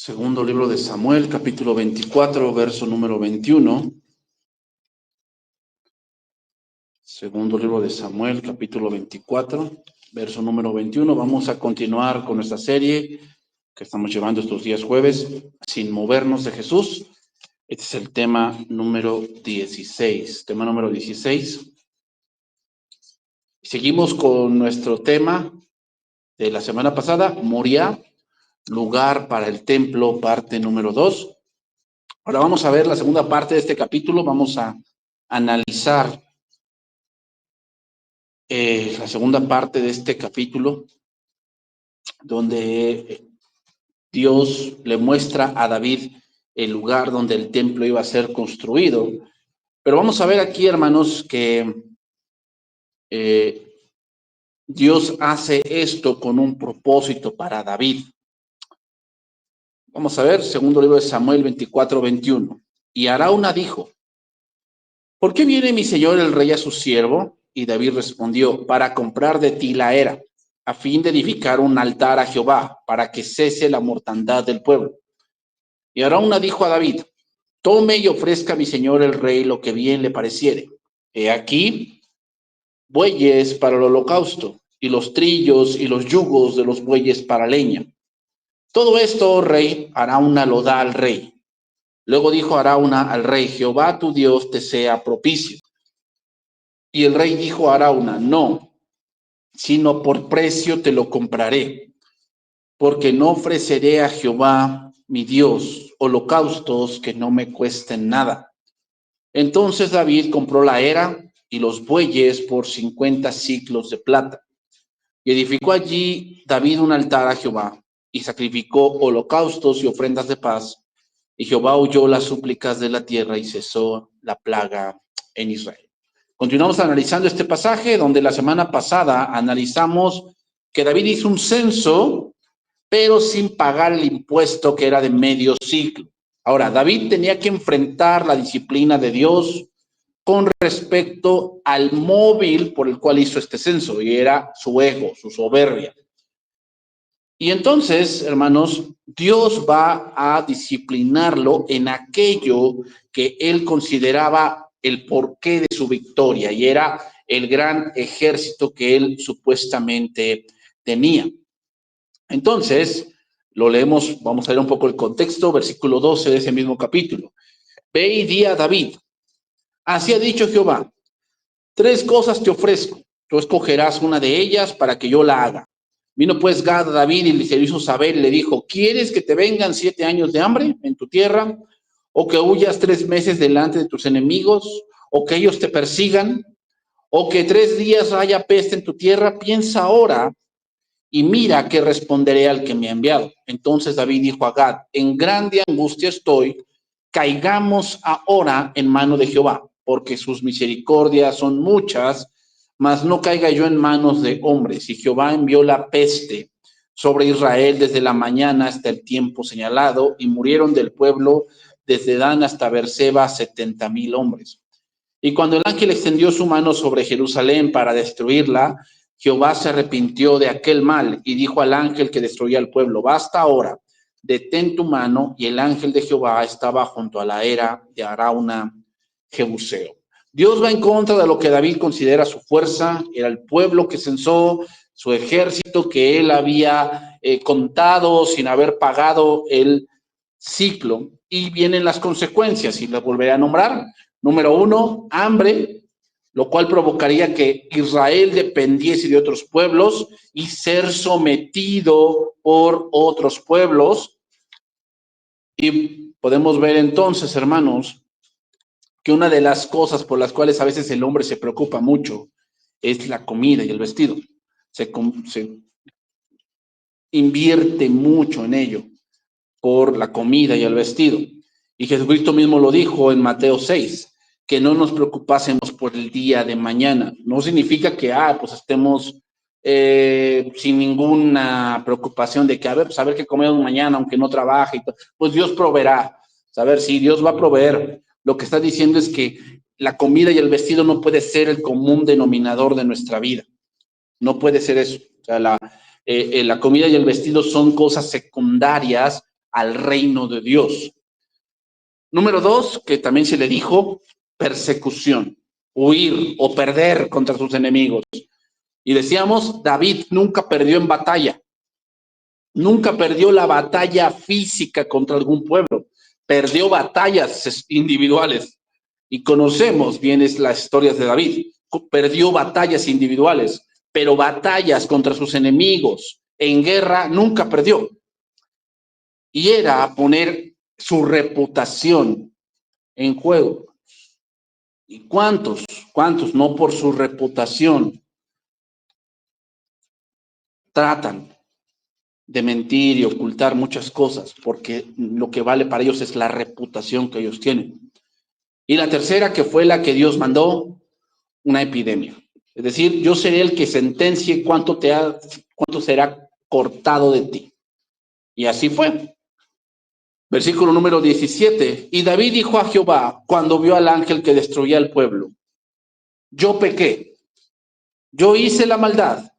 Segundo libro de Samuel, capítulo 24, verso número 21. Segundo libro de Samuel, capítulo 24, verso número 21. Vamos a continuar con nuestra serie que estamos llevando estos días jueves, sin movernos de Jesús. Este es el tema número 16. Tema número 16. Seguimos con nuestro tema de la semana pasada, Moriah, lugar para el templo, parte número 2. Ahora vamos a ver la segunda parte de este capítulo. Vamos a analizar la segunda parte de este capítulo, donde Dios le muestra a David el lugar donde el templo iba a ser construido. Pero vamos a ver aquí, hermanos, que Dios hace esto con un propósito para David. Vamos a ver, segundo libro de Samuel 24, 21. Y Arauna dijo: ¿por qué viene mi señor el rey a su siervo? Y David respondió: para comprar de ti la era, a fin de edificar un altar a Jehová, para que cese la mortandad del pueblo. Y Arauna dijo a David: tome y ofrezca a mi señor el rey lo que bien le pareciere. He aquí bueyes para el holocausto, y los trillos y los yugos de los bueyes para leña. Todo esto, oh rey, Arauna lo da al rey. Luego dijo Arauna al rey: Jehová tu Dios te sea propicio. Y el rey dijo a Arauna: no, sino por precio te lo compraré, porque no ofreceré a Jehová mi Dios holocaustos que no me cuesten nada. Entonces David compró la era y los bueyes por 50 siclos de plata. Y edificó allí David un altar a Jehová, y sacrificó holocaustos y ofrendas de paz. Y Jehová oyó las súplicas de la tierra y cesó la plaga en Israel. Continuamos analizando este pasaje, donde la semana pasada analizamos que David hizo un censo, pero sin pagar el impuesto que era de medio siglo. Ahora, David tenía que enfrentar la disciplina de Dios con respecto al móvil por el cual hizo este censo, y era su ego, su soberbia. Y entonces, hermanos, Dios va a disciplinarlo en aquello que él consideraba el porqué de su victoria, y era el gran ejército que él supuestamente tenía. Entonces, lo leemos, vamos a ver un poco el contexto, versículo 12 de ese mismo capítulo. Ve y di a David: así ha dicho Jehová, 3 cosas te ofrezco, tú escogerás una de ellas para que yo la haga. Vino pues Gad a David y se lo hizo saber y le dijo: ¿quieres que te vengan 7 años de hambre en tu tierra? ¿O que huyas 3 meses delante de tus enemigos? ¿O que ellos te persigan? ¿O que 3 días haya peste en tu tierra? Piensa ahora y mira qué responderé al que me ha enviado. Entonces David dijo a Gad: en grande angustia estoy, caigamos ahora en mano de Jehová, porque sus misericordias son muchas, mas no caiga yo en manos de hombres. Y Jehová envió la peste sobre Israel desde la mañana hasta el tiempo señalado, y murieron del pueblo desde Dan hasta Beerseba 70,000 hombres. Y cuando el ángel extendió su mano sobre Jerusalén para destruirla, Jehová se arrepintió de aquel mal y dijo al ángel que destruía al pueblo: basta ahora, detén tu mano. Y el ángel de Jehová estaba junto a la era de Arauna Jebuseo. Dios va en contra de lo que David considera su fuerza, era el pueblo que censó, su ejército que él había contado sin haber pagado el ciclo, y vienen las consecuencias, y las volveré a nombrar. Número 1, hambre, lo cual provocaría que Israel dependiese de otros pueblos y ser sometido por otros pueblos. Y podemos ver entonces, hermanos, que una de las cosas por las cuales a veces el hombre se preocupa mucho es la comida y el vestido. Se invierte mucho en ello por la comida y el vestido. Y Jesucristo mismo lo dijo en Mateo 6, que no nos preocupásemos por el día de mañana. No significa que, pues estemos sin ninguna preocupación de que, pues a ver qué comemos mañana, aunque no trabaje. Y todo. Pues Dios proveerá. Saber si Dios va a proveer. Lo que está diciendo es que la comida y el vestido no puede ser el común denominador de nuestra vida. No puede ser eso. O sea, la comida y el vestido son cosas secundarias al reino de Dios. Número 2, que también se le dijo persecución, huir o perder contra sus enemigos. Y decíamos, David nunca perdió en batalla, nunca perdió la batalla física contra algún pueblo, perdió batallas individuales. Y conocemos bien las historias de David, perdió batallas individuales, pero batallas contra sus enemigos en guerra nunca perdió. Y era poner su reputación en juego. ¿Y cuántos no por su reputación tratan de mentir y ocultar muchas cosas? Porque lo que vale para ellos es la reputación que ellos tienen. Y la tercera, que fue la que Dios mandó, una epidemia. Es decir, yo seré el que sentencie cuánto será cortado de ti. Y así fue. Versículo número 17. Y David dijo a Jehová cuando vio al ángel que destruía el pueblo: yo pequé, yo hice la maldad.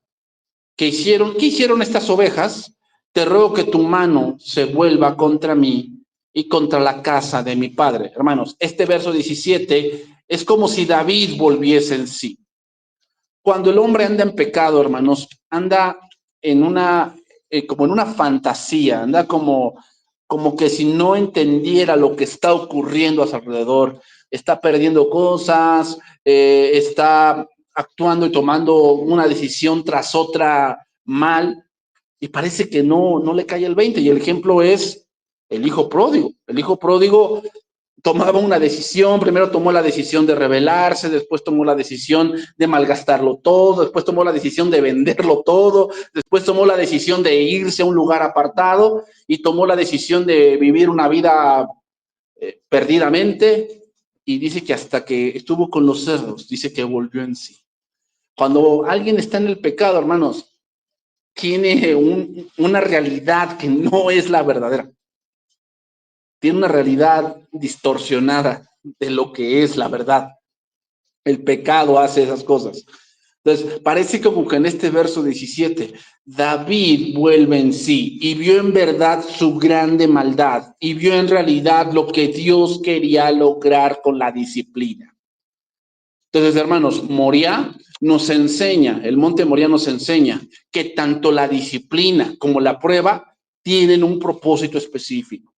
¿Qué hicieron estas ovejas? Te ruego que tu mano se vuelva contra mí y contra la casa de mi padre. Hermanos, este verso 17 es como si David volviese en sí. Cuando el hombre anda en pecado, hermanos, anda en como en una fantasía, anda como que si no entendiera lo que está ocurriendo a su alrededor, está perdiendo cosas, está actuando y tomando una decisión tras otra mal, y parece que no le cae el 20. Y el ejemplo es el hijo pródigo. El hijo pródigo tomaba una decisión, primero tomó la decisión de rebelarse, después tomó la decisión de malgastarlo todo, después tomó la decisión de venderlo todo, después tomó la decisión de irse a un lugar apartado y tomó la decisión de vivir una vida perdidamente, y dice que hasta que estuvo con los cerdos, dice que volvió en sí. Cuando alguien está en el pecado, hermanos, tiene una realidad que no es la verdadera. Tiene una realidad distorsionada de lo que es la verdad. El pecado hace esas cosas. Entonces, parece como que en este verso 17, David vuelve en sí y vio en verdad su grande maldad y vio en realidad lo que Dios quería lograr con la disciplina. Entonces, hermanos, Moriah nos enseña, el monte Moriah nos enseña que tanto la disciplina como la prueba tienen un propósito específico.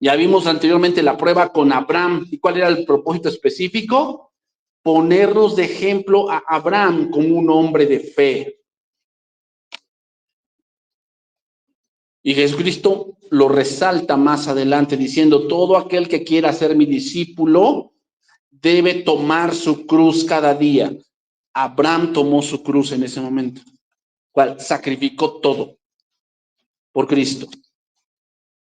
Ya vimos anteriormente la prueba con Abraham. ¿Y cuál era el propósito específico? Ponernos de ejemplo a Abraham como un hombre de fe. Y Jesucristo lo resalta más adelante diciendo: todo aquel que quiera ser mi discípulo debe tomar su cruz cada día. Abraham tomó su cruz en ese momento, cual sacrificó todo por Cristo.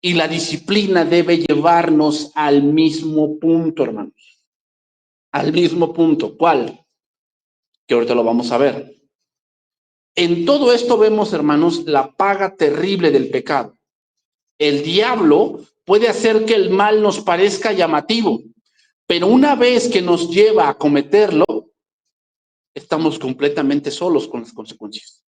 Y la disciplina debe llevarnos al mismo punto, hermanos. Al mismo punto. ¿Cuál? Que ahorita lo vamos a ver. En todo esto vemos, hermanos, la paga terrible del pecado. El diablo puede hacer que el mal nos parezca llamativo, pero una vez que nos lleva a cometerlo, estamos completamente solos con las consecuencias.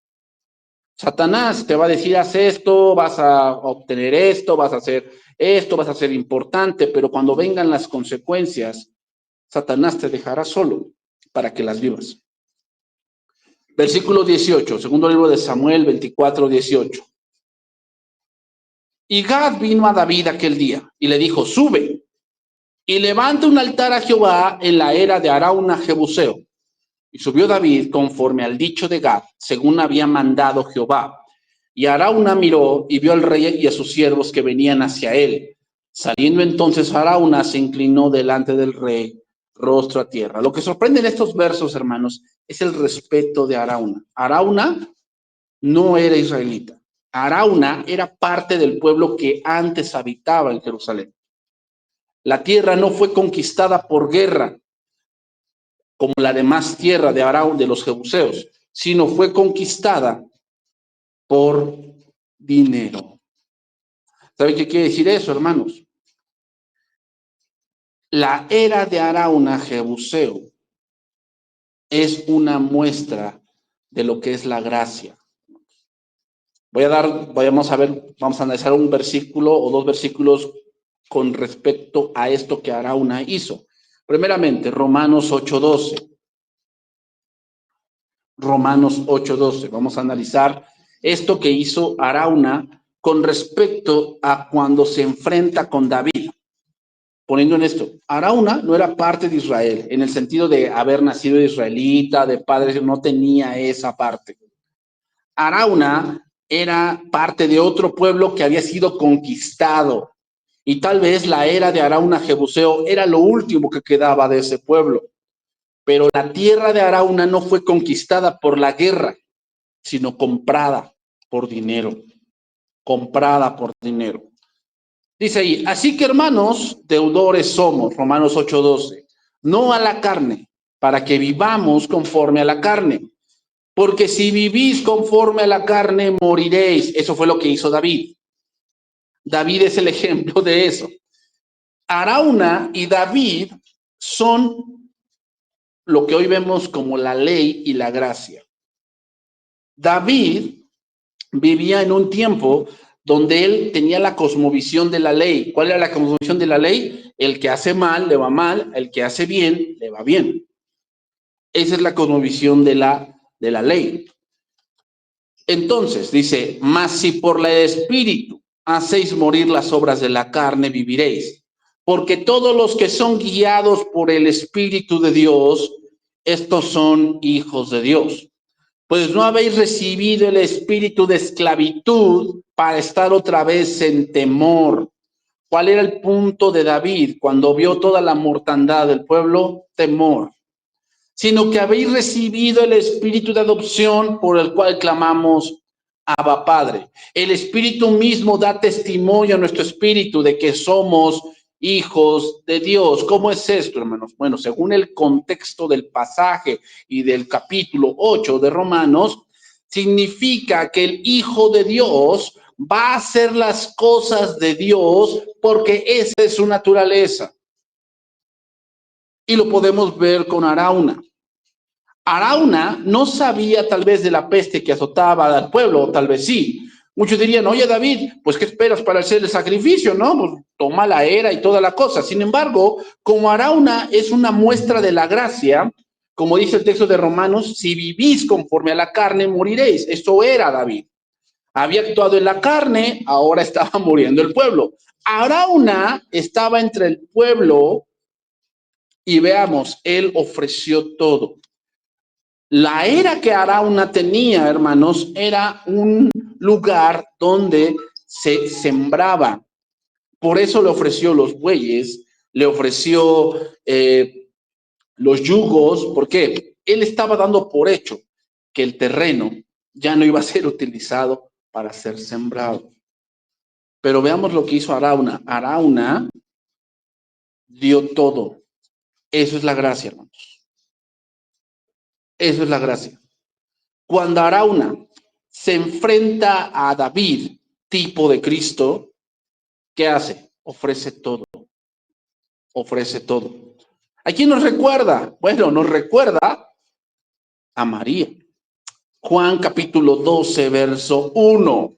Satanás te va a decir: haz esto, vas a obtener esto, vas a hacer esto, vas a ser importante, pero cuando vengan las consecuencias, Satanás te dejará solo para que las vivas. Versículo 18, segundo libro de Samuel 24, 18. Y Gad vino a David aquel día y le dijo: sube y levanta un altar a Jehová en la era de Arauna Jebuseo. Y subió David conforme al dicho de Gad, según había mandado Jehová. Y Arauna miró y vio al rey y a sus siervos que venían hacia él. Saliendo entonces Arauna, se inclinó delante del rey, rostro a tierra. Lo que sorprende en estos versos, hermanos, es el respeto de Arauna. Arauna no era israelita. Arauna era parte del pueblo que antes habitaba en Jerusalén. La tierra no fue conquistada por guerra, como la demás tierra de Arauna, de los jebuseos, sino fue conquistada por dinero. ¿Sabe qué quiere decir eso, hermanos? La era de Arauna Jebuseo es una muestra de lo que es la gracia. vamos a analizar un versículo o dos versículos con respecto a esto que Arauna hizo. Primeramente, Romanos 8:12. Romanos 8:12. Vamos a analizar esto que hizo Arauna con respecto a cuando se enfrenta con David. Poniendo en esto, Arauna no era parte de Israel, en el sentido de haber nacido israelita, de padres, no tenía esa parte. Arauna era parte de otro pueblo que había sido conquistado, y tal vez la era de Arauna Jebuseo era lo último que quedaba de ese pueblo. Pero la tierra de Arauna no fue conquistada por la guerra, sino comprada por dinero. Comprada por dinero. Dice ahí, así que hermanos, deudores somos, Romanos 8:12, no a la carne, para que vivamos conforme a la carne. Porque si vivís conforme a la carne, moriréis. Eso fue lo que hizo David. David es el ejemplo de eso. Arauna y David son lo que hoy vemos como la ley y la gracia. David vivía en un tiempo donde él tenía la cosmovisión de la ley. ¿Cuál era la cosmovisión de la ley? El que hace mal, le va mal, el que hace bien, le va bien. Esa es la cosmovisión de la ley. Entonces, dice, mas si por el Espíritu hacéis morir las obras de la carne, viviréis. Porque todos los que son guiados por el Espíritu de Dios, estos son hijos de Dios. Pues no habéis recibido el espíritu de esclavitud para estar otra vez en temor. ¿Cuál era el punto de David cuando vio toda la mortandad del pueblo? Temor. Sino que habéis recibido el espíritu de adopción por el cual clamamos Abba Padre. El Espíritu mismo da testimonio a nuestro espíritu de que somos hijos de Dios. ¿Cómo es esto, hermanos? Bueno, según el contexto del pasaje y del capítulo 8 de Romanos, significa que el Hijo de Dios va a hacer las cosas de Dios porque esa es su naturaleza. Y lo podemos ver con Arauna. Arauna no sabía tal vez de la peste que azotaba al pueblo, tal vez sí. Muchos dirían, oye David, pues ¿qué esperas para hacer el sacrificio? No, pues toma la era y toda la cosa. Sin embargo, como Arauna es una muestra de la gracia, como dice el texto de Romanos, si vivís conforme a la carne, moriréis. Esto era David. Había actuado en la carne, ahora estaba muriendo el pueblo. Arauna estaba entre el pueblo y veamos, él ofreció todo. La era que Arauna tenía, hermanos, era un lugar donde se sembraba. Por eso le ofreció los bueyes, le ofreció los yugos. ¿Por qué? Él estaba dando por hecho que el terreno ya no iba a ser utilizado para ser sembrado. Pero veamos lo que hizo Arauna. Arauna dio todo. Eso es la gracia, hermanos. Eso es la gracia. Cuando Arauna se enfrenta a David, tipo de Cristo, ¿qué hace? Ofrece todo. Ofrece todo. ¿A quién nos recuerda? Bueno, nos recuerda a María. Juan capítulo 12, verso 1.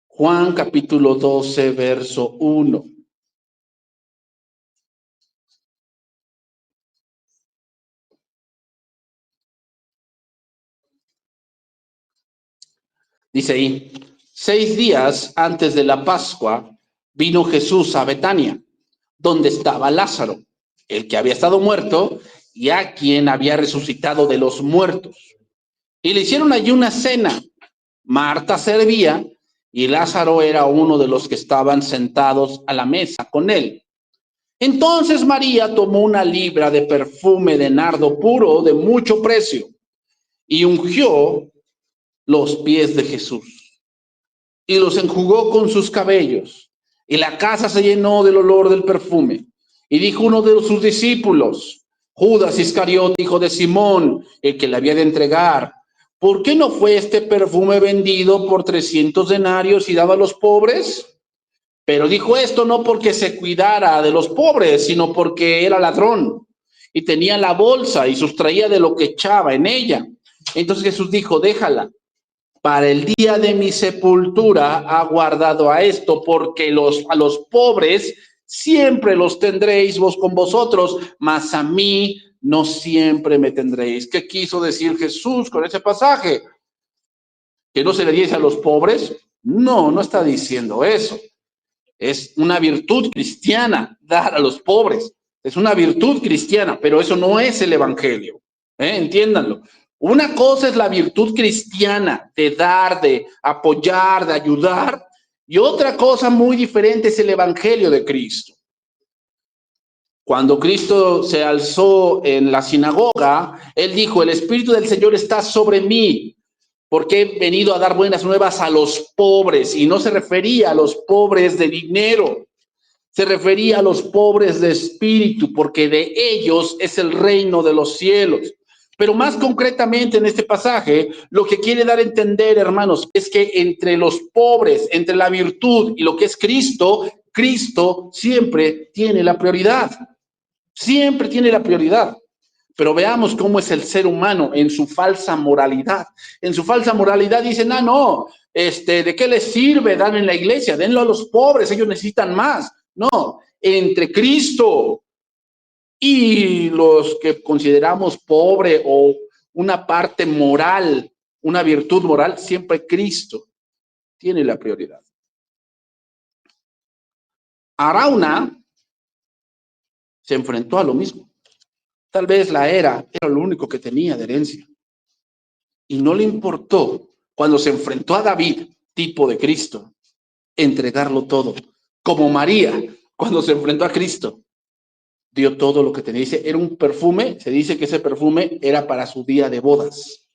Juan capítulo 12, verso 1. Dice ahí, 6 días antes de la Pascua, vino Jesús a Betania, donde estaba Lázaro, el que había estado muerto y a quien había resucitado de los muertos. Y le hicieron allí una cena. Marta servía y Lázaro era uno de los que estaban sentados a la mesa con él. Entonces María tomó una libra de perfume de nardo puro de mucho precio y ungió los pies de Jesús y los enjugó con sus cabellos, y la casa se llenó del olor del perfume. Y dijo uno de sus discípulos, Judas Iscariote, hijo de Simón, el que le había de entregar, ¿por qué no fue este perfume vendido por 300 denarios y dado a los pobres? Pero dijo esto no porque se cuidara de los pobres, sino porque era ladrón y tenía la bolsa y sustraía de lo que echaba en ella. Entonces Jesús dijo, déjala, para el día de mi sepultura ha guardado a esto, porque a los pobres siempre los tendréis vos con vosotros, mas a mí no siempre me tendréis. ¿Qué quiso decir Jesús con ese pasaje? ¿Que no se le diese a los pobres? No, no está diciendo eso. Es una virtud cristiana dar a los pobres. Es una virtud cristiana, pero eso no es el evangelio. Entiéndanlo. Una cosa es la virtud cristiana de dar, de apoyar, de ayudar, y otra cosa muy diferente es el evangelio de Cristo. Cuando Cristo se alzó en la sinagoga, él dijo: el Espíritu del Señor está sobre mí, porque he venido a dar buenas nuevas a los pobres. Y no se refería a los pobres de dinero, se refería a los pobres de espíritu, porque de ellos es el reino de los cielos. Pero más concretamente en este pasaje, lo que quiere dar a entender, hermanos, es que entre los pobres, entre la virtud y lo que es Cristo, Cristo siempre tiene la prioridad. Siempre tiene la prioridad. Pero veamos cómo es el ser humano en su falsa moralidad. En su falsa moralidad dicen: no, ¿de qué les sirve dar en la iglesia? Denlo a los pobres, ellos necesitan más. No, entre Cristo y los que consideramos pobre o una parte moral, una virtud moral, siempre Cristo tiene la prioridad. Arauna se enfrentó a lo mismo. Tal vez era lo único que tenía de herencia. Y no le importó, cuando se enfrentó a David, tipo de Cristo, entregarlo todo. Como María, cuando se enfrentó a Cristo, dio todo lo que tenía. Dice, era un perfume, se dice que ese perfume era para su día de bodas,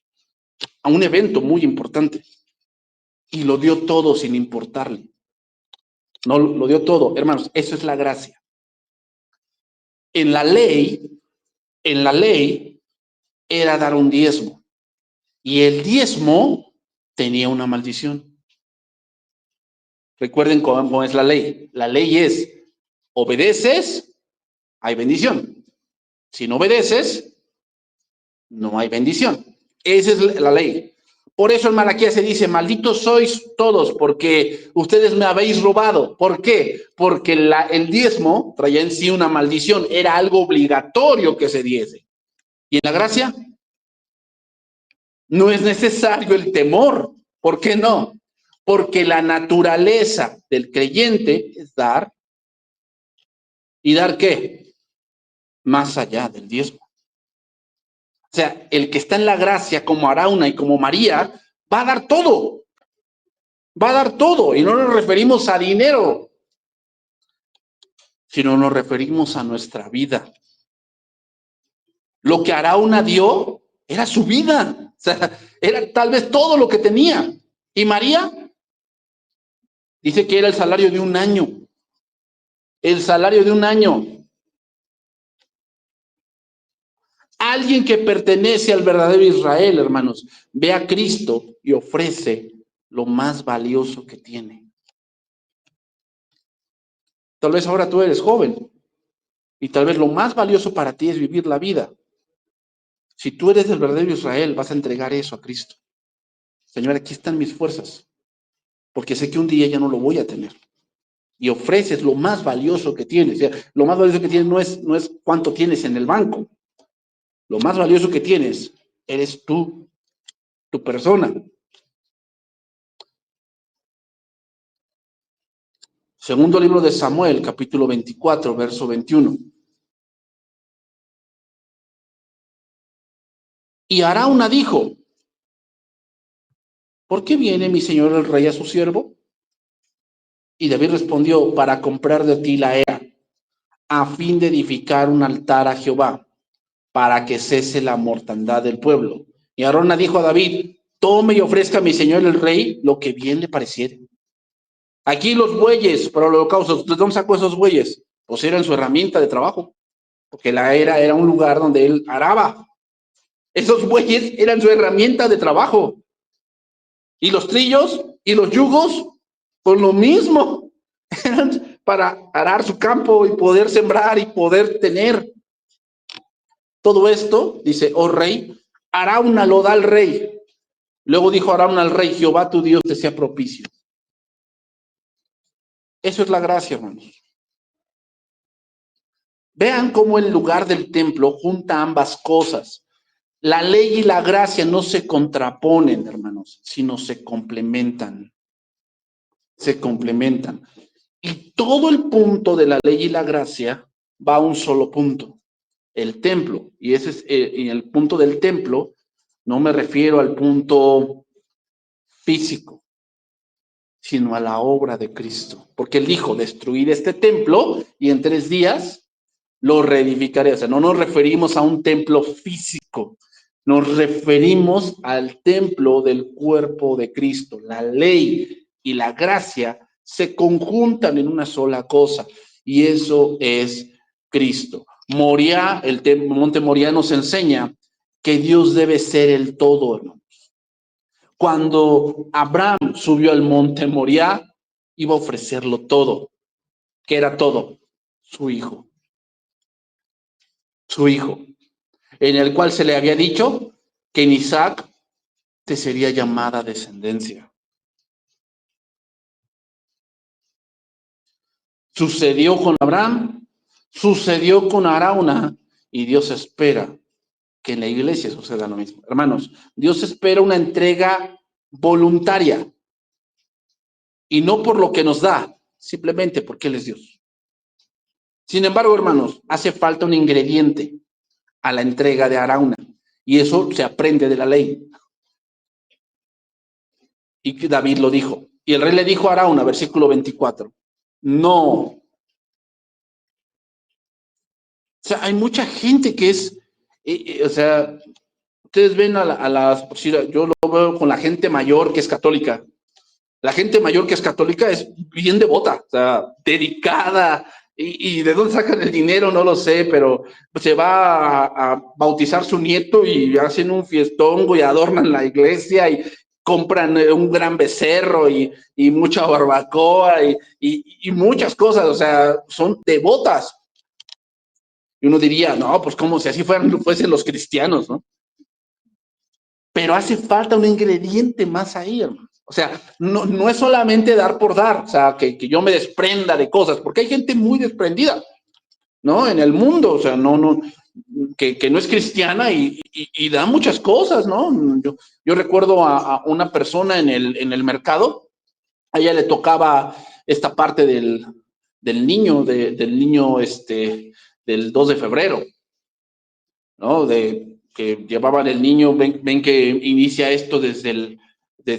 a un evento muy importante. Y lo dio todo sin importarle. No, lo dio todo. Hermanos, eso es la gracia. En la ley era dar un diezmo. Y el diezmo tenía una maldición. Recuerden cómo es la ley. La ley es: obedeces, hay bendición. Si no obedeces, no hay bendición. Esa es la ley. Por eso en Malaquías se dice: malditos sois todos, porque ustedes me habéis robado. ¿Por qué? Porque el diezmo traía en sí una maldición. Era algo obligatorio que se diese. Y en la gracia no es necesario el temor. ¿Por qué no? Porque la naturaleza del creyente es dar. ¿Y dar qué? Más allá del diezmo. O sea, el que está en la gracia, como Arauna y como María, va a dar todo. Va a dar todo. Y no nos referimos a dinero, sino nos referimos a nuestra vida. Lo que Arauna dio era su vida. O sea, era tal vez todo lo que tenía. Y María dice que era el salario de un año. El salario de un año. Alguien que pertenece al verdadero Israel, hermanos, ve a Cristo y ofrece lo más valioso que tiene. Tal vez ahora tú eres joven y tal vez lo más valioso para ti es vivir la vida. Si tú eres del verdadero Israel, vas a entregar eso a Cristo. Señor, aquí están mis fuerzas, porque sé que un día ya no lo voy a tener. Y ofreces lo más valioso que tienes. O sea, lo más valioso que tienes no es cuánto tienes en el banco. Lo más valioso que tienes eres tú, tu persona. Segundo libro de Samuel, capítulo 24, verso 21. Y Arauna dijo: ¿por qué viene mi señor el rey a su siervo? Y David respondió: para comprar de ti la era, a fin de edificar un altar a Jehová, para que cese la mortandad del pueblo. Y Arauna dijo a David: tome y ofrezca a mi señor el rey lo que bien le pareciere. Aquí los bueyes para el holocausto, ¿de dónde sacó esos bueyes? Pues eran su herramienta de trabajo, porque la era un lugar donde él araba. Esos bueyes eran su herramienta de trabajo. Y los trillos y los yugos, pues lo mismo. Eran para arar su campo y poder sembrar y poder tener. Todo esto, dice: oh rey, Arauna lo da al rey. Luego dijo Aarón al rey, Jehová tu Dios te sea propicio. Eso es la gracia, hermanos. Vean cómo el lugar del templo junta ambas cosas. La ley y la gracia no se contraponen, hermanos, sino se complementan. Se complementan. Y todo el punto de la ley y la gracia va a un solo punto, el templo. Y ese es el punto del templo. No me refiero al punto físico, sino a la obra de Cristo. Porque él dijo, destruir este templo y en 3 días lo reedificaré. O sea, no nos referimos a un templo físico, nos referimos al templo del cuerpo de Cristo. La ley y la gracia se conjuntan en una sola cosa, y eso es Cristo. Moriah, el monte Moriah nos enseña que Dios debe ser el todo, hermanos. Cuando Abraham subió al monte Moriah, iba a ofrecerlo todo. ¿Qué era todo? Su hijo. Su hijo, en el cual se le había dicho que en Isaac te sería llamada descendencia. Sucedió con Abraham, sucedió con Arauna, y Dios espera que en la iglesia suceda lo mismo. Hermanos, Dios espera una entrega voluntaria, y no por lo que nos da, simplemente porque Él es Dios. Sin embargo, hermanos, hace falta un ingrediente a la entrega de Arauna, y eso se aprende de la ley. Y David lo dijo. Y el rey le dijo a Arauna, versículo 24, no. O sea, hay mucha gente que es, o sea, ustedes ven a las, yo lo veo con la gente mayor que es católica. La gente mayor que es católica es bien devota, o sea, dedicada. Y de dónde sacan el dinero no lo sé, pero se va a bautizar su nieto y hacen un fiestón y adornan la iglesia y compran un gran becerro y mucha barbacoa y muchas cosas, o sea, son devotas. Y uno diría, no, pues como si así fuesen los cristianos, ¿no? Pero hace falta un ingrediente más ahí, hermano. O sea, no es solamente dar por dar, o sea, que yo me desprenda de cosas, porque hay gente muy desprendida, ¿no? En el mundo, o sea, que no es cristiana y da muchas cosas, ¿no? Yo recuerdo a una persona en el mercado, a ella le tocaba esta parte del niño, del niño del 2 de febrero, ¿no? Que llevaban el niño, ven que inicia esto desde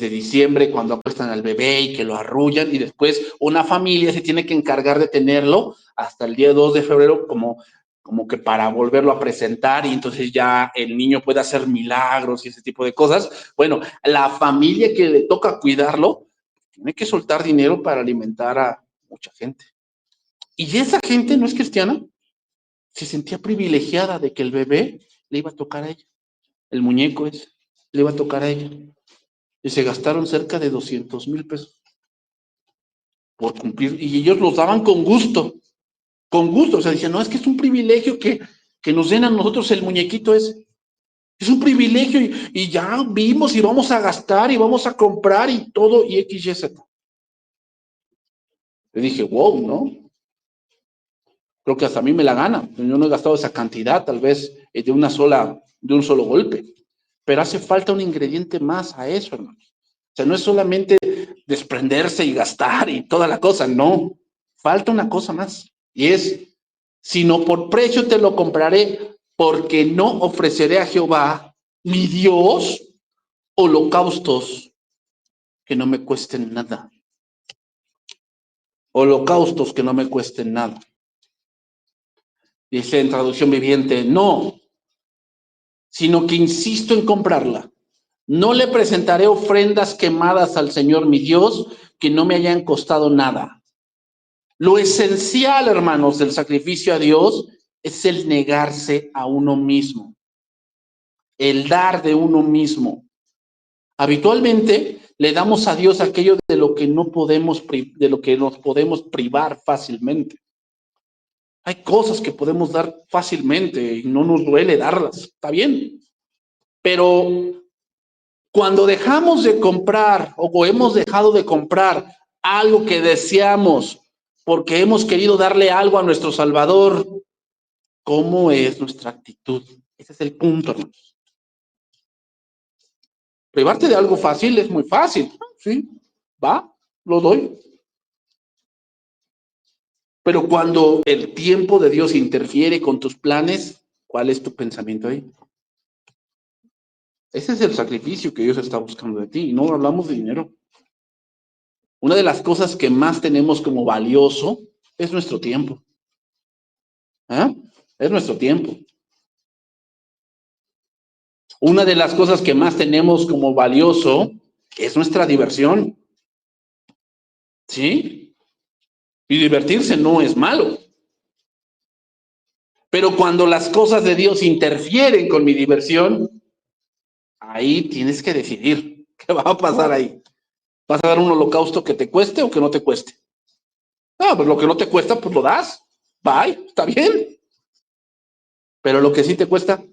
diciembre, cuando apuestan al bebé y que lo arrullan, y después una familia se tiene que encargar de tenerlo hasta el día 2 de febrero como que para volverlo a presentar, y entonces ya el niño puede hacer milagros y ese tipo de cosas. Bueno, la familia que le toca cuidarlo tiene que soltar dinero para alimentar a mucha gente. Y esa gente no es cristiana, se sentía privilegiada de que el bebé le iba a tocar a ella. El muñeco ese le iba a tocar a ella. Y se gastaron cerca de 200,000 pesos por cumplir. Y ellos los daban con gusto. Con gusto. O sea, dicen, no, es que es un privilegio que nos den a nosotros el muñequito ese. Es un privilegio y ya vimos y vamos a gastar y vamos a comprar y todo y X, Y, Z. Le dije, wow, ¿no? Creo que hasta a mí me la gana. Yo no he gastado esa cantidad, tal vez de un solo golpe. Pero hace falta un ingrediente más a eso, hermanos. O sea, no es solamente desprenderse y gastar y toda la cosa, no. Falta una cosa más. Y es, si no por precio te lo compraré, porque no ofreceré a Jehová, mi Dios, holocaustos que no me cuesten nada. Holocaustos que no me cuesten nada. Dice en traducción viviente, no, sino que insisto en comprarla. No le presentaré ofrendas quemadas al Señor mi Dios que no me hayan costado nada. Lo esencial, hermanos, del sacrificio a Dios es el negarse a uno mismo, el dar de uno mismo. Habitualmente le damos a Dios aquello de lo que no podemos, de lo que nos podemos privar fácilmente. Hay cosas que podemos dar fácilmente y no nos duele darlas, está bien, pero Cuando dejamos de comprar o hemos dejado de comprar algo que deseamos porque hemos querido darle algo a nuestro Salvador, ¿cómo es nuestra actitud? Ese es el punto, hermanos. Privarte de algo fácil es muy fácil. Sí, va, lo doy. Pero cuando el tiempo de Dios interfiere con tus planes, ¿cuál es tu pensamiento ahí? Ese es el sacrificio que Dios está buscando de ti. No hablamos de dinero. Una de las cosas que más tenemos como valioso es nuestro tiempo. ¿Eh? Es nuestro tiempo. Una de las cosas que más tenemos como valioso es nuestra diversión. ¿Sí? Y divertirse no es malo. Pero cuando las cosas de Dios interfieren con mi diversión, ahí tienes que decidir qué va a pasar ahí. ¿Vas a dar un holocausto que te cueste o que no te cueste? Ah, pues lo que no te cuesta, pues lo das. Bye, está bien. Pero lo que sí te cuesta,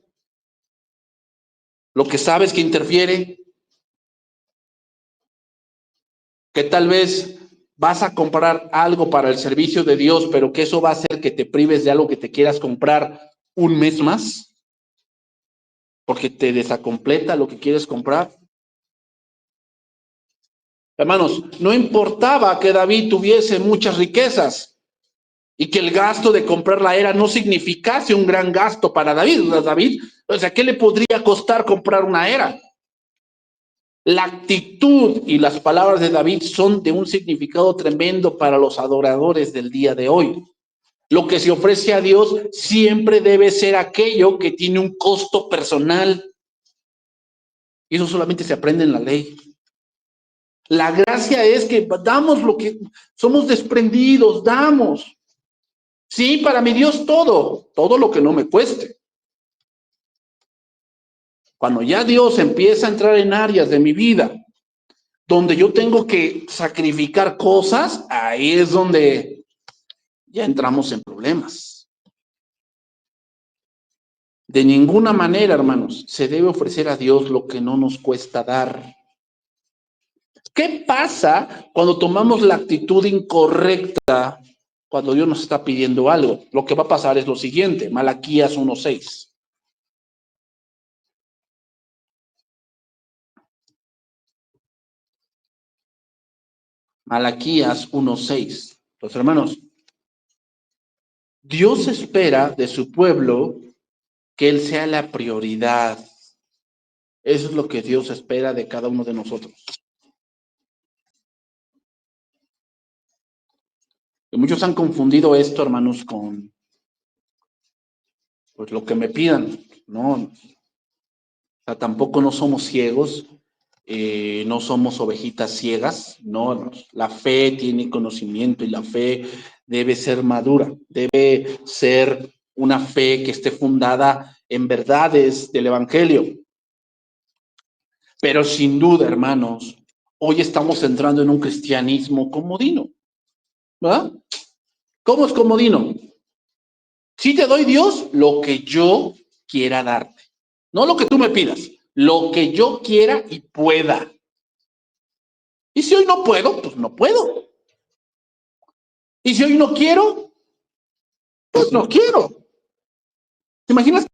lo que sabes que interfiere, que tal vez vas a comprar algo para el servicio de Dios, pero que eso va a hacer que te prives de algo que te quieras comprar un mes más, porque te desacompleta lo que quieres comprar. Hermanos, no importaba que David tuviese muchas riquezas y que el gasto de comprar la era no significase un gran gasto para David, ¿qué le podría costar comprar una era? La actitud y las palabras de David son de un significado tremendo para los adoradores del día de hoy. Lo que se ofrece a Dios siempre debe ser aquello que tiene un costo personal. Y eso solamente se aprende en la ley. La gracia es que damos lo que somos desprendidos, damos. Sí, para mi Dios todo lo que no me cueste. Cuando ya Dios empieza a entrar en áreas de mi vida donde yo tengo que sacrificar cosas, ahí es donde ya entramos en problemas. De ninguna manera, hermanos, se debe ofrecer a Dios lo que no nos cuesta dar. ¿Qué pasa cuando tomamos la actitud incorrecta cuando Dios nos está pidiendo algo? Lo que va a pasar es lo siguiente, Malaquías 1:6. Malaquías 1:6. Los hermanos, Dios espera de su pueblo que Él sea la prioridad. Eso es lo que Dios espera de cada uno de nosotros. Y muchos han confundido esto, hermanos, con pues lo que me pidan. No, o sea, tampoco no somos ciegos, no somos ovejitas ciegas, no, hermanos. La fe tiene conocimiento y la fe debe ser madura, debe ser una fe que esté fundada en verdades del Evangelio. Pero sin duda, hermanos, hoy estamos entrando en un cristianismo comodino, ¿verdad? ¿Cómo es comodino? Si te doy Dios lo que yo quiera darte, no lo que tú me pidas, lo que yo quiera y pueda. Y si hoy no puedo, pues no puedo. Y si hoy no quiero, pues no quiero. ¿Te imaginas?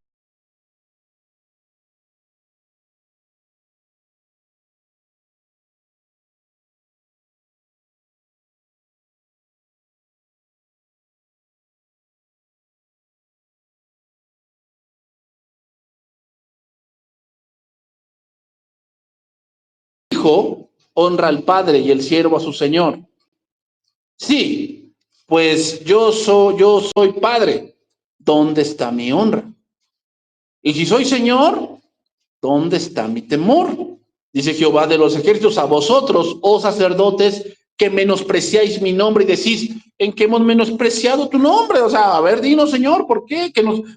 Hijo honra al padre y el siervo a su señor. Sí, pues yo soy padre. ¿Dónde está mi honra? Y si soy señor, ¿dónde está mi temor? Dice Jehová de los ejércitos, a vosotros, oh sacerdotes, que menospreciáis mi nombre y decís, ¿en qué hemos menospreciado tu nombre? O sea, a ver, dinos, Señor, ¿por qué?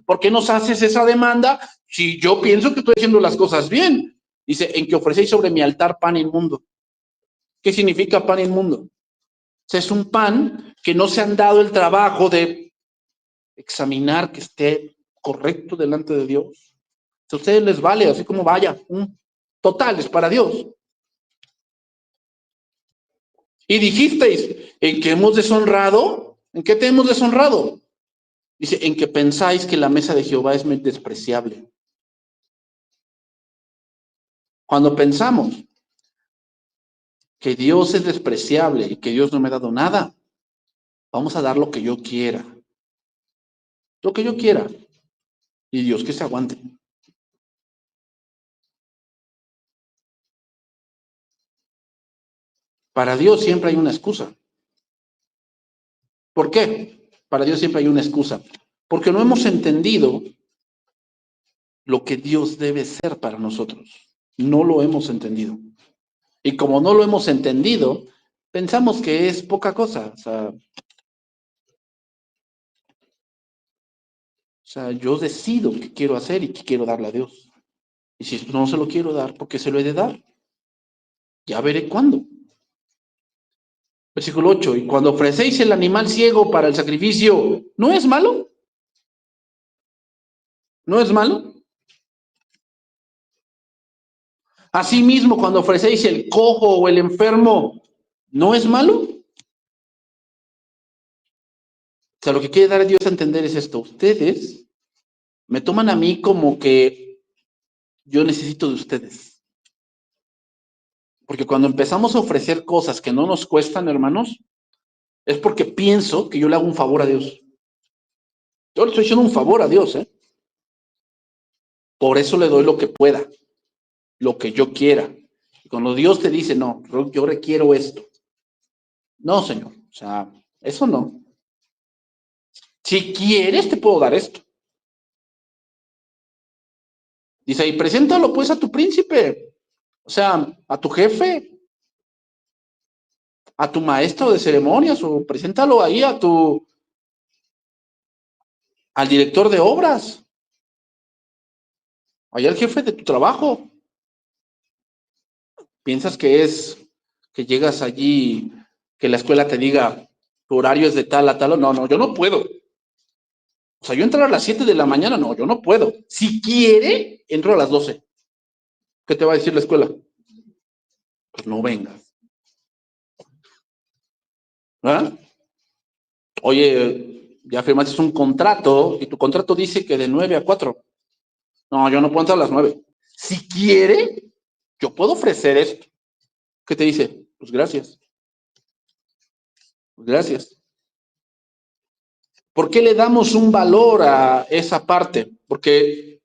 ¿Por qué nos haces esa demanda si yo pienso que estoy haciendo las cosas bien? Dice, en que ofrecéis sobre mi altar pan inmundo. ¿Qué significa pan inmundo? O sea, es un pan que no se han dado el trabajo de examinar que esté correcto delante de Dios. A ustedes les vale, así como vaya. totales para Dios. Y dijisteis, ¿en qué hemos deshonrado? ¿En qué te hemos deshonrado? Dice, en que pensáis que la mesa de Jehová es despreciable. Cuando pensamos que Dios es despreciable y que Dios no me ha dado nada, vamos a dar lo que yo quiera. Lo que yo quiera. Y Dios que se aguante. Para Dios siempre hay una excusa. ¿Por qué? Para Dios siempre hay una excusa. Porque no hemos entendido lo que Dios debe ser para nosotros. No lo hemos entendido. Y como no lo hemos entendido, pensamos que es poca cosa. O sea, yo decido qué quiero hacer y qué quiero darle a Dios. Y si no se lo quiero dar, ¿por qué se lo he de dar? Ya veré cuándo. Versículo 8. Y cuando ofrecéis el animal ciego para el sacrificio, ¿no es malo? ¿No es malo? Asimismo, cuando ofrecéis el cojo o el enfermo, ¿no es malo? O sea, lo que quiere dar a Dios a entender es esto. Ustedes me toman a mí como que yo necesito de ustedes. Porque cuando empezamos a ofrecer cosas que no nos cuestan, hermanos, es porque pienso que yo le hago un favor a Dios. Yo le estoy haciendo un favor a Dios, ¿eh? Por eso le doy lo que pueda, lo que yo quiera. Y cuando Dios te dice, no, yo requiero esto. No, Señor, o sea, eso no. Si quieres, te puedo dar esto. Dice, y preséntalo pues a tu príncipe, o sea, a tu jefe, a tu maestro de ceremonias, o preséntalo ahí al director de obras, allá al jefe de tu trabajo. ¿Piensas que llegas allí, que la escuela te diga, tu horario es de tal a tal? No, no, yo no puedo. O sea, yo entrar a las 7 de la mañana, no, yo no puedo. Si quiere, entro a las 12. ¿Qué te va a decir la escuela? Pues no vengas. ¿Ah? Oye, ya firmaste un contrato y tu contrato dice que de 9 a 4. No, yo no puedo entrar a las 9. Si quiere, yo puedo ofrecer esto. ¿Qué te dice? Pues gracias. Pues gracias. ¿Por qué le damos un valor a esa parte? Porque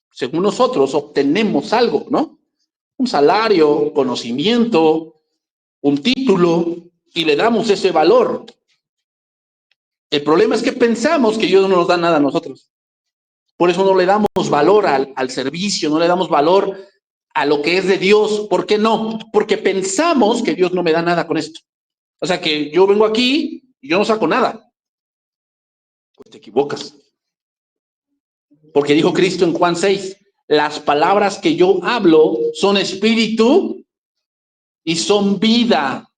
según nosotros obtenemos algo, ¿no? Un salario, conocimiento, un título, y le damos ese valor. El problema es que pensamos que Dios no nos da nada a nosotros. Por eso no le damos valor al servicio, no le damos valor a lo que es de Dios. ¿Por qué no? Porque pensamos que Dios no me da nada con esto. O sea, que yo vengo aquí y yo no saco nada. Pues te equivocas. Porque dijo Cristo en Juan 6, las palabras que yo hablo son espíritu y son vida.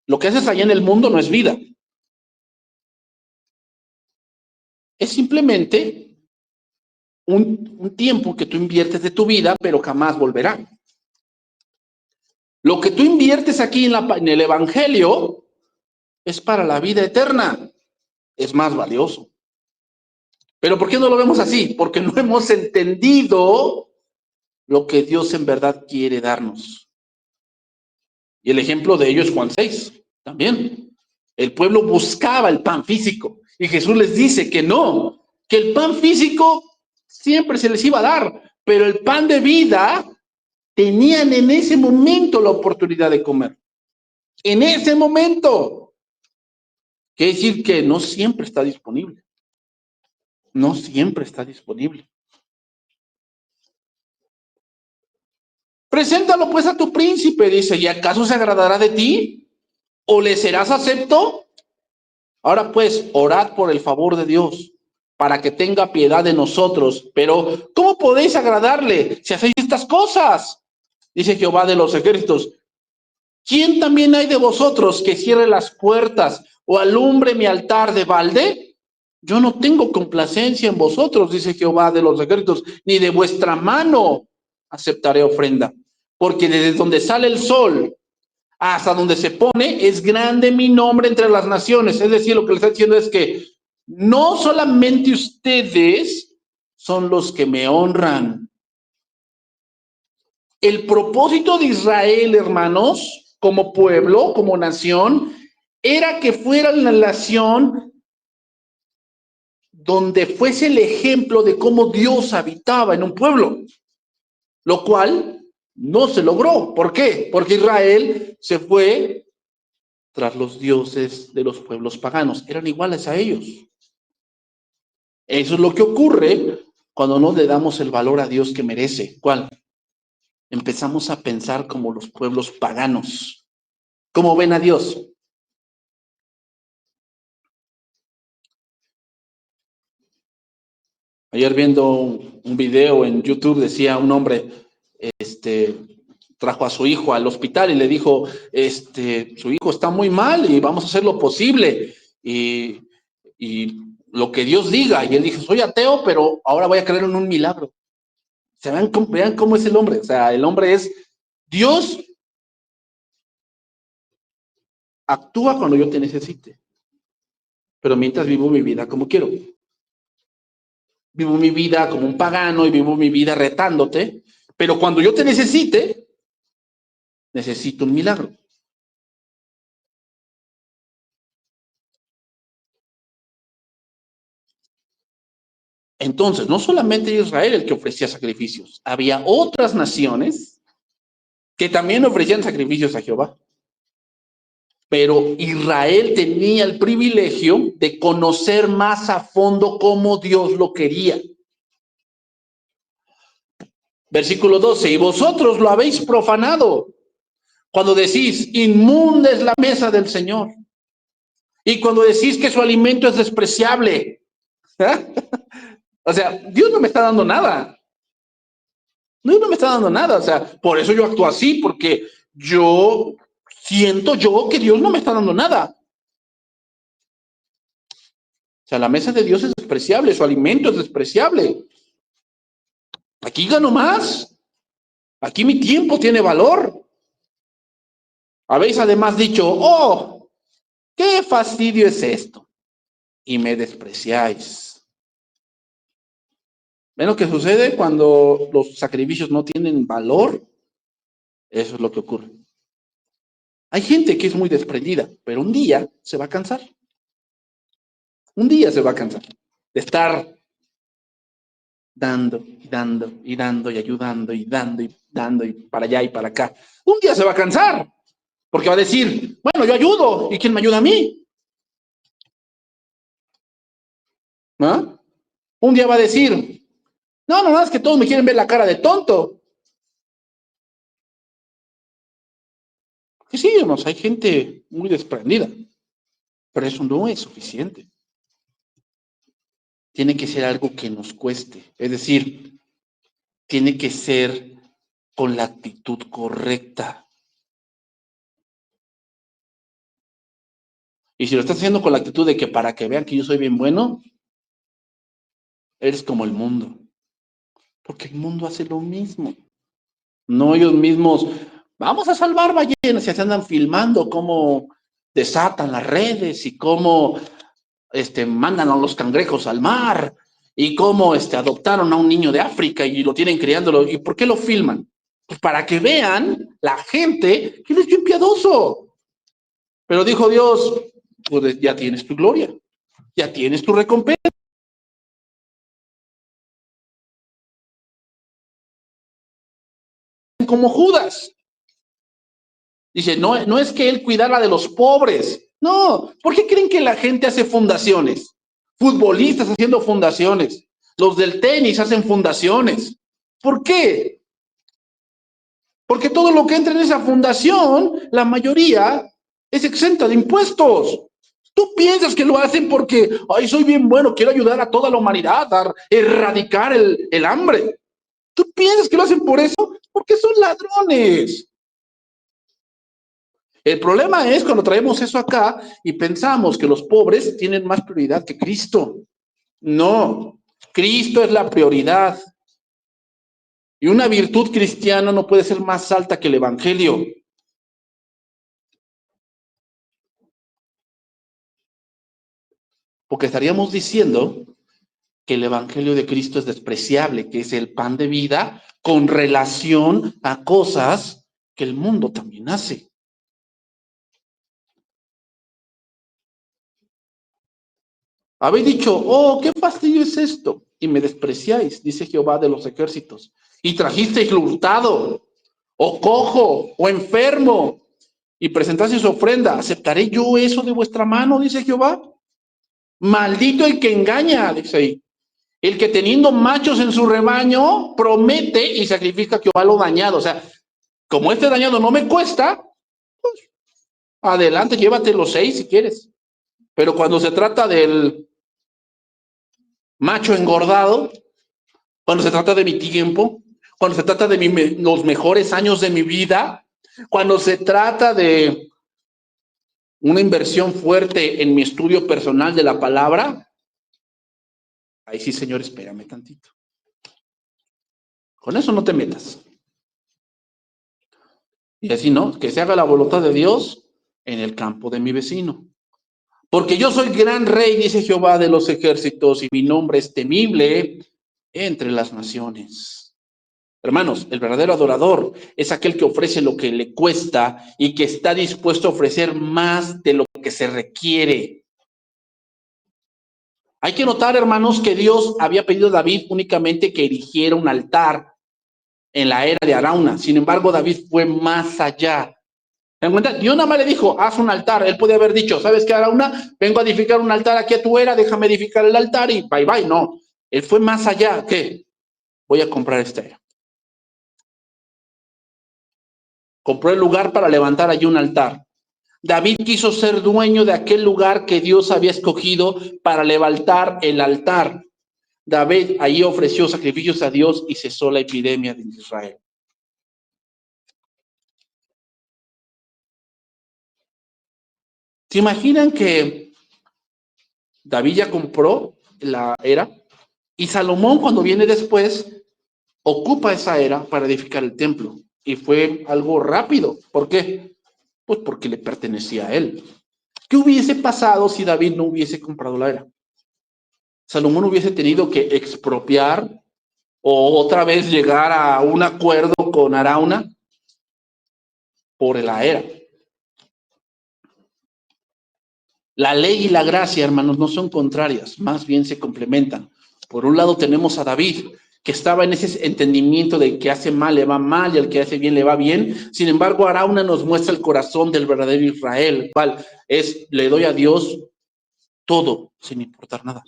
Lo que haces allá en el mundo no es vida. Es simplemente un tiempo que tú inviertes de tu vida, pero jamás volverá. Lo que tú inviertes aquí en el Evangelio es para la vida eterna. Es más valioso. Pero ¿por qué no lo vemos así? Porque no hemos entendido lo que Dios en verdad quiere darnos. Y el ejemplo de ello es Juan 6, también. El pueblo buscaba el pan físico y Jesús les dice que no, que el pan físico siempre se les iba a dar, pero el pan de vida tenían en ese momento la oportunidad de comer. En ese momento. Quiere decir que no siempre está disponible. No siempre está disponible. Preséntalo pues a tu príncipe, dice, ¿y acaso se agradará de ti? ¿O le serás acepto? Ahora pues, orad por el favor de Dios, para que tenga piedad de nosotros. Pero, ¿cómo podéis agradarle si hacéis estas cosas? Dice Jehová de los ejércitos. ¿Quién también hay de vosotros que cierre las puertas o alumbre mi altar de balde? Yo no tengo complacencia en vosotros, dice Jehová de los ejércitos, ni de vuestra mano aceptaré ofrenda. porque desde donde sale el sol hasta donde se pone, es grande mi nombre entre las naciones. Es decir, lo que le está diciendo es que no solamente ustedes son los que me honran. El propósito de Israel, hermanos, como pueblo, como nación, era que fuera la nación donde fuese el ejemplo de cómo Dios habitaba en un pueblo, lo cual no se logró. ¿Por qué? Porque Israel se fue tras los dioses de los pueblos paganos. Eran iguales a ellos. Eso es lo que ocurre cuando no le damos el valor a Dios que merece. ¿Cuál? Empezamos a pensar como los pueblos paganos. ¿Cómo ven a Dios? Ayer viendo un video en YouTube decía un hombre, trajo a su hijo al hospital y le dijo, su hijo está muy mal y vamos a hacer lo posible y lo que Dios diga. Y él dijo, soy ateo, pero ahora voy a creer en un milagro. O sea, vean cómo es el hombre. O sea, el hombre es, Dios actúa cuando yo te necesite, pero mientras vivo mi vida como quiero. Vivo mi vida como un pagano y vivo mi vida retándote, pero cuando yo te necesite, necesito un milagro. Entonces, no solamente Israel el que ofrecía sacrificios, había otras naciones que también ofrecían sacrificios a Jehová. Pero Israel tenía el privilegio de conocer más a fondo cómo Dios lo quería. Versículo 12, y vosotros lo habéis profanado cuando decís, inmunda es la mesa del Señor. Y cuando decís que su alimento es despreciable. ¿Eh? O sea, Dios no me está dando nada. Dios no me está dando nada. O sea, por eso yo actúo así, porque yo siento que Dios no me está dando nada. O sea, la mesa de Dios es despreciable, su alimento es despreciable. Aquí gano más. Aquí mi tiempo tiene valor. Habéis además dicho, oh, qué fastidio es esto. Y me despreciáis. ¿Ven lo que sucede cuando los sacrificios no tienen valor? Eso es lo que ocurre. Hay gente que es muy desprendida, pero un día se va a cansar. Un día se va a cansar de estar dando y dando y dando y ayudando y dando y dando y para allá y para acá. Un día se va a cansar porque va a decir, bueno, yo ayudo, ¿y quién me ayuda a mí? ¿No? Un día va a decir, no, no, es que todos me quieren ver la cara de tonto. Que sí, hermanos, hay gente muy desprendida, pero eso no es suficiente. Tiene que ser algo que nos cueste, es decir, tiene que ser con la actitud correcta. Y si lo estás haciendo con la actitud de que para que vean que yo soy bien bueno, eres como el mundo. Porque el mundo hace lo mismo. No ellos mismos, vamos a salvar ballenas, y se andan filmando cómo desatan las redes y cómo mandan a los cangrejos al mar y cómo adoptaron a un niño de África y lo tienen criándolo. ¿Y por qué lo filman? Pues para que vean la gente que eres bien piadoso. Pero dijo Dios, pues ya tienes tu gloria, ya tienes tu recompensa. Como Judas. Dice, no, no es que él cuidara de los pobres. No, ¿por qué creen que la gente hace fundaciones? Futbolistas haciendo fundaciones. Los del tenis hacen fundaciones. ¿Por qué? Porque todo lo que entra en esa fundación, la mayoría es exenta de impuestos. Tú piensas que lo hacen porque, ay, soy bien bueno, quiero ayudar a toda la humanidad a erradicar el hambre. Tú piensas que lo hacen por eso, porque son ladrones. El problema es cuando traemos eso acá y pensamos que los pobres tienen más prioridad que Cristo. No, Cristo es la prioridad. Y una virtud cristiana no puede ser más alta que el evangelio. Porque estaríamos diciendo que el evangelio de Cristo es despreciable, que es el pan de vida con relación a cosas que el mundo también hace. Habéis dicho, oh, qué fastidio es esto, y me despreciáis, dice Jehová de los ejércitos, y trajisteis lo hurtado, o cojo, o enfermo, y presentasteis ofrenda. ¿Aceptaré yo eso de vuestra mano? Dice Jehová. Maldito el que engaña, dice ahí. El que teniendo machos en su rebaño, promete y sacrifica a Jehová lo dañado. O sea, como este dañado no me cuesta, pues adelante, llévate los 6 si quieres. Pero cuando se trata del macho engordado, cuando se trata de mi tiempo, cuando se trata de los mejores años de mi vida, cuando se trata de una inversión fuerte en mi estudio personal de la palabra, ahí sí, Señor, espérame tantito. Con eso no te metas. Y así, ¿no? Que se haga la voluntad de Dios en el campo de mi vecino. Porque yo soy gran rey, dice Jehová de los ejércitos, y mi nombre es temible entre las naciones. Hermanos, el verdadero adorador es aquel que ofrece lo que le cuesta y que está dispuesto a ofrecer más de lo que se requiere. Hay que notar, hermanos, que Dios había pedido a David únicamente que erigiera un altar en la era de Arauna. Sin embargo, David fue más allá. ¿Se dan cuenta? Dios nada más le dijo, haz un altar. Él podía haber dicho, ¿sabes qué, Arauna? Vengo a edificar un altar aquí a tu era, déjame edificar el altar y bye bye. No, él fue más allá. ¿Qué? Voy a comprar esta era. Compró el lugar para levantar allí un altar. David quiso ser dueño de aquel lugar que Dios había escogido para levantar el altar. David allí ofreció sacrificios a Dios y cesó la epidemia de Israel. ¿Se imaginan que David ya compró la era y Salomón, cuando viene después, ocupa esa era para edificar el templo? Y fue algo rápido. ¿Por qué? Pues porque le pertenecía a él. ¿Qué hubiese pasado si David no hubiese comprado la era? Salomón hubiese tenido que expropiar o otra vez llegar a un acuerdo con Arauna por la era. La ley y la gracia, hermanos, no son contrarias, más bien se complementan. Por un lado tenemos a David, que estaba en ese entendimiento de que hace mal le va mal y al que hace bien le va bien. Sin embargo, Arauna nos muestra el corazón del verdadero Israel, cual es, le doy a Dios todo, sin importar nada.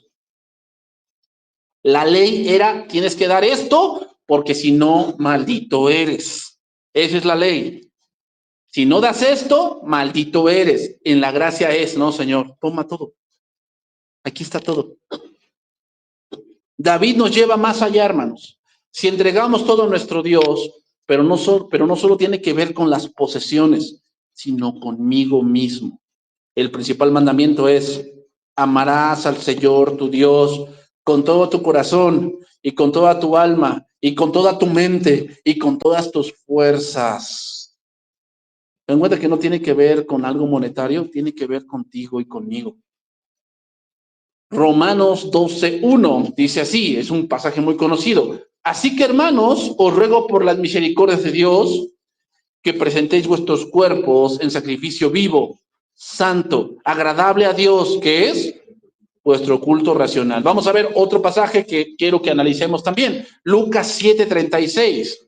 La ley era, tienes que dar esto, porque si no, maldito eres. Esa es la ley. Si no das esto, maldito eres. En la gracia es, no, Señor, toma todo. Aquí está todo. David nos lleva más allá, hermanos. Si entregamos todo a nuestro Dios, pero no solo tiene que ver con las posesiones, sino conmigo mismo. El principal mandamiento es, amarás al Señor tu Dios con todo tu corazón y con toda tu alma y con toda tu mente y con todas tus fuerzas. Ten en cuenta que no tiene que ver con algo monetario, tiene que ver contigo y conmigo. Romanos 12:1 dice así, es un pasaje muy conocido. Así que, hermanos, os ruego por las misericordias de Dios que presentéis vuestros cuerpos en sacrificio vivo, santo, agradable a Dios, que es vuestro culto racional. Vamos a ver otro pasaje que quiero que analicemos también. Lucas 7:36.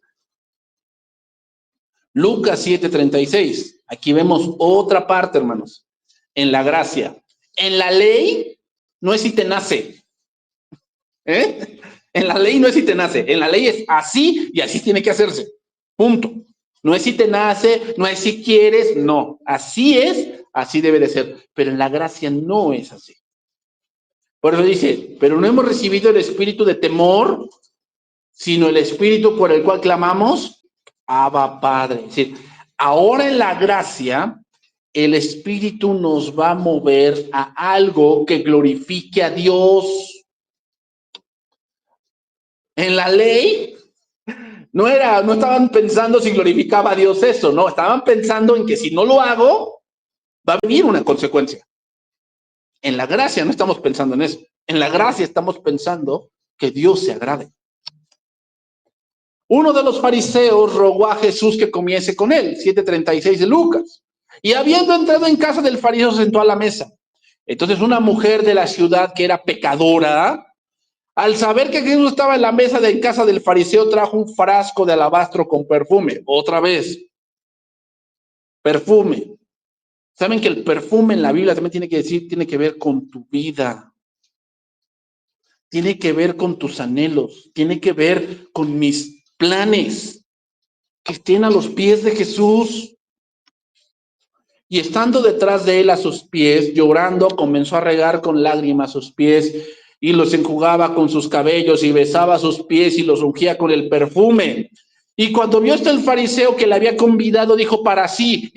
Lucas 7:36. Aquí vemos otra parte, hermanos. En la gracia. En la ley no es si te nace. ¿Eh? En la ley no es si te nace. En la ley es así y así tiene que hacerse. Punto. No es si te nace, no es si quieres, no. Así es, así debe de ser. Pero en la gracia no es así. Por eso dice, pero no hemos recibido el espíritu de temor, sino el espíritu por el cual clamamos, Abba Padre. Es decir, ahora en la gracia, el espíritu nos va a mover a algo que glorifique a Dios. En la ley, No estaban pensando si glorificaba a Dios eso, no, estaban pensando en que si no lo hago, va a venir una consecuencia. En la gracia no estamos pensando en eso. En la gracia estamos pensando que Dios se agrade. Uno de los fariseos rogó a Jesús que comiese con él, 7:36 de Lucas. Y habiendo entrado en casa del fariseo, se sentó a la mesa. Entonces una mujer de la ciudad que era pecadora, al saber que Jesús estaba en la mesa de en casa del fariseo, trajo un frasco de alabastro con perfume. Otra vez, perfume. Saben que el perfume en la Biblia también tiene que ver con tu vida, tiene que ver con tus anhelos, tiene que ver con mis planes que estén a los pies de Jesús. Y estando detrás de él a sus pies, llorando, comenzó a regar con lágrimas sus pies y los enjugaba con sus cabellos y besaba sus pies y los ungía con el perfume. Y cuando vio esto el fariseo que le había convidado, dijo para sí,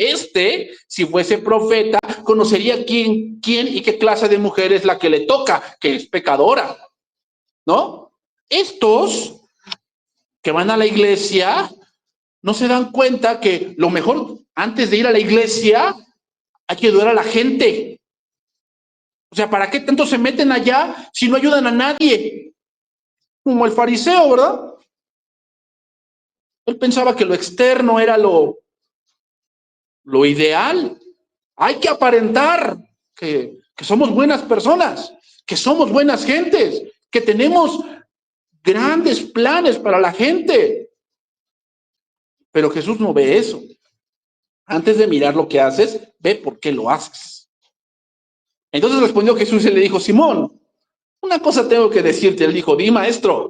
si fuese profeta, conocería quién y qué clase de mujer es la que le toca, que es pecadora, ¿no? Estos que van a la iglesia no se dan cuenta que lo mejor antes de ir a la iglesia hay que ayudar a la gente. O sea, ¿para qué tanto se meten allá si no ayudan a nadie? Como el fariseo, ¿verdad? Él pensaba que lo externo era lo ideal. Hay que aparentar que somos buenas personas, que somos buenas gentes, que tenemos grandes planes para la gente. Pero Jesús no ve eso. Antes de mirar lo que haces, ve por qué lo haces. Entonces respondió Jesús y le dijo, Simón, una cosa tengo que decirte. Él dijo, di maestro.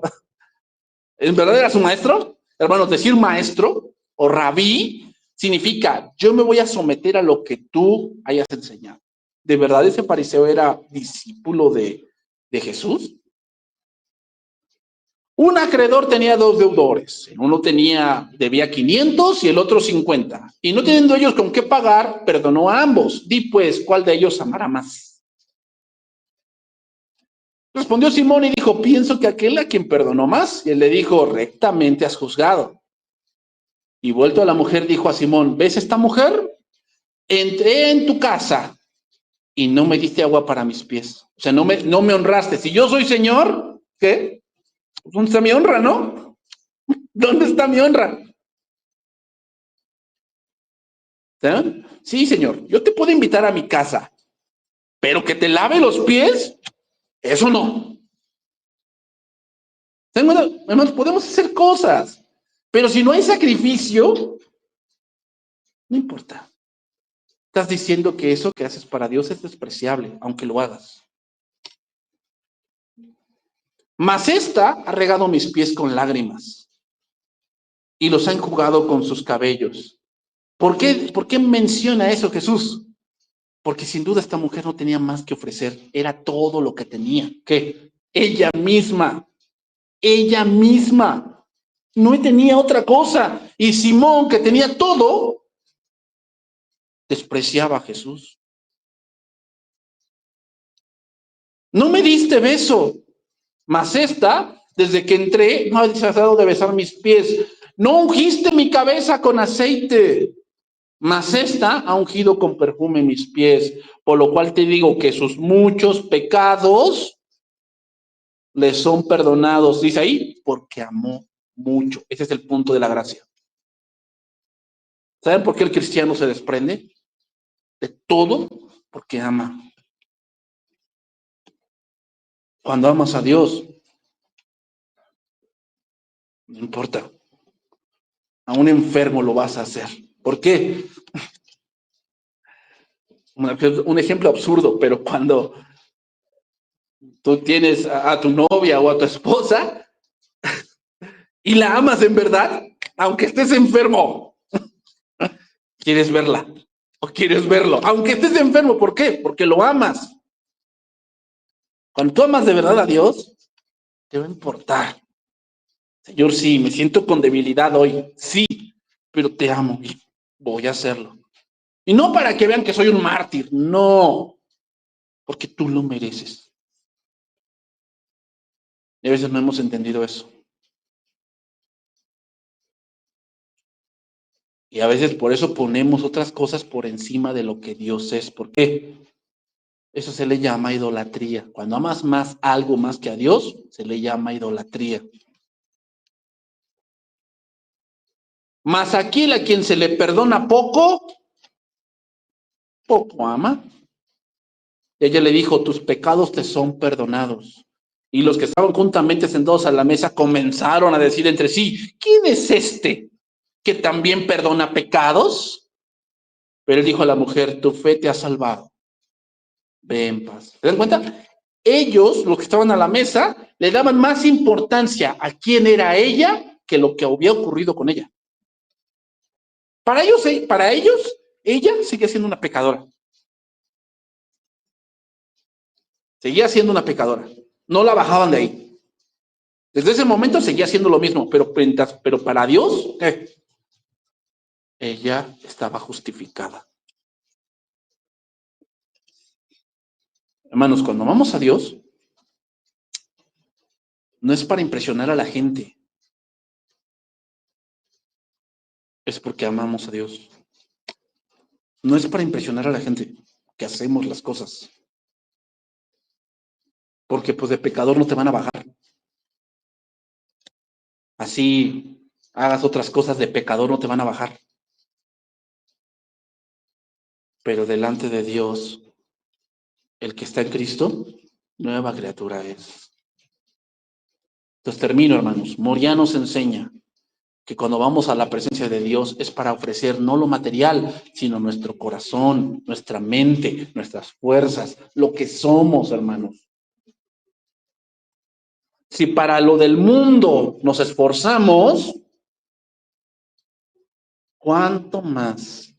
¿En verdad eras un maestro? Hermanos, decir maestro o rabí significa yo me voy a someter a lo que tú hayas enseñado. ¿De verdad ese fariseo era discípulo de Jesús? Un acreedor tenía dos deudores. Uno debía 500 y el otro 50. Y no teniendo ellos con qué pagar, perdonó a ambos. Di pues, ¿cuál de ellos amará más? Respondió Simón y dijo, pienso que aquel a quien perdonó más. Y él le dijo, rectamente has juzgado. Y vuelto a la mujer, dijo a Simón, ¿ves esta mujer? Entré en tu casa y no me diste agua para mis pies. O sea, no me honraste. Si yo soy Señor, ¿qué? Pues ¿dónde está mi honra, no? ¿Dónde está mi honra? ¿Sí? Sí, Señor, yo te puedo invitar a mi casa, pero que te lave los pies, eso no. Hermanos, podemos hacer cosas, pero si no hay sacrificio, no importa. Estás diciendo que eso que haces para Dios es despreciable, aunque lo hagas. Mas esta ha regado mis pies con lágrimas y los ha enjugado con sus cabellos. ¿Por qué menciona eso Jesús? Porque sin duda esta mujer no tenía más que ofrecer, era todo lo que tenía. ¿Qué? Ella misma. No tenía otra cosa. Y Simón, que tenía todo, despreciaba a Jesús. No me diste beso, mas esta, desde que entré, no has dejado de besar mis pies. No ungiste mi cabeza con aceite, mas esta ha ungido con perfume mis pies. Por lo cual te digo que sus muchos pecados le son perdonados. Dice ahí, porque amó mucho. Ese es el punto de la gracia. ¿Saben por qué el cristiano se desprende de todo? Porque ama. Cuando amas a Dios, no importa. A un enfermo lo vas a hacer. ¿Por qué? Un ejemplo absurdo, pero cuando tú tienes a tu novia o a tu esposa y la amas en verdad, aunque estés enfermo, quieres verla o quieres verlo, aunque estés enfermo, ¿por qué? Porque lo amas. Cuando tú amas de verdad a Dios, te va a importar. Señor, sí, me siento con debilidad hoy, sí, pero te amo y voy a hacerlo. Y no para que vean que soy un mártir, no, porque tú lo mereces. Y a veces no hemos entendido eso. Y a veces por eso ponemos otras cosas por encima de lo que Dios es. ¿Por qué? Eso se le llama idolatría. Cuando amas más algo más que a Dios, se le llama idolatría. Mas aquel a quien se le perdona poco, poco ama. Ella le dijo, tus pecados te son perdonados. Y los que estaban juntamente sentados a la mesa comenzaron a decir entre sí, ¿quién es este que también perdona pecados? Pero él dijo a la mujer, tu fe te ha salvado. Ve en paz. ¿Se dan cuenta? Ellos, los que estaban a la mesa, le daban más importancia a quién era ella que lo que había ocurrido con ella. Para ellos, ella seguía siendo una pecadora. Seguía siendo una pecadora. No la bajaban de ahí. Desde ese momento seguía siendo lo mismo, pero para Dios, ella estaba justificada. Hermanos, cuando amamos a Dios, no es para impresionar a la gente, es porque amamos a Dios. No es para impresionar a la gente que hacemos las cosas, porque pues de pecador no te van a bajar. Así hagas otras cosas, de pecador no te van a bajar. Pero delante de Dios, el que está en Cristo, nueva criatura es. Entonces termino, hermanos. Moria nos enseña que cuando vamos a la presencia de Dios es para ofrecer no lo material, sino nuestro corazón, nuestra mente, nuestras fuerzas, lo que somos, hermanos. Si para lo del mundo nos esforzamos, ¿cuánto más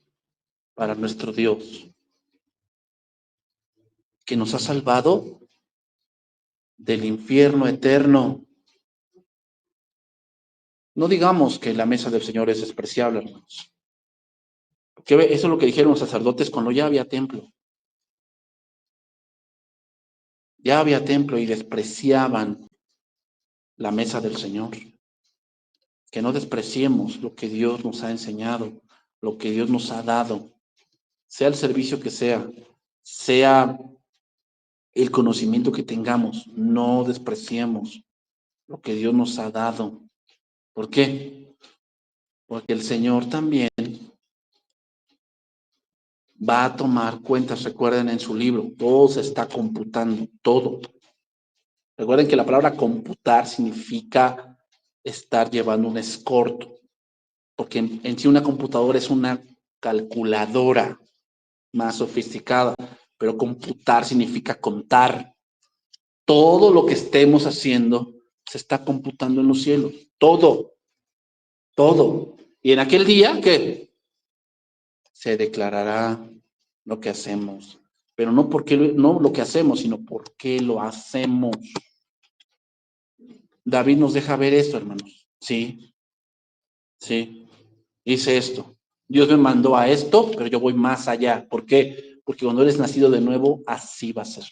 para nuestro Dios, que nos ha salvado del infierno eterno? No digamos que la mesa del Señor es despreciable, hermanos. Porque eso es lo que dijeron los sacerdotes cuando ya había templo. Ya había templo y despreciaban la mesa del Señor. Que no despreciemos lo que Dios nos ha enseñado, lo que Dios nos ha dado, sea el servicio que sea el conocimiento que tengamos, no despreciemos lo que Dios nos ha dado. ¿Por qué? Porque el Señor también va a tomar cuentas. Recuerden en su libro, todo se está computando, todo. Recuerden que la palabra computar significa estar llevando un escorto, porque en sí una computadora es una calculadora más sofisticada, pero computar significa contar. Todo lo que estemos haciendo se está computando en los cielos, todo, todo. Y en aquel día, ¿qué? Se declarará lo que hacemos, pero no porque no lo que hacemos, sino por qué lo hacemos. David nos deja ver esto, hermanos. Sí, sí. Dice esto. Dios me mandó a esto, pero yo voy más allá. ¿Por qué? Porque cuando eres nacido de nuevo, así va a ser.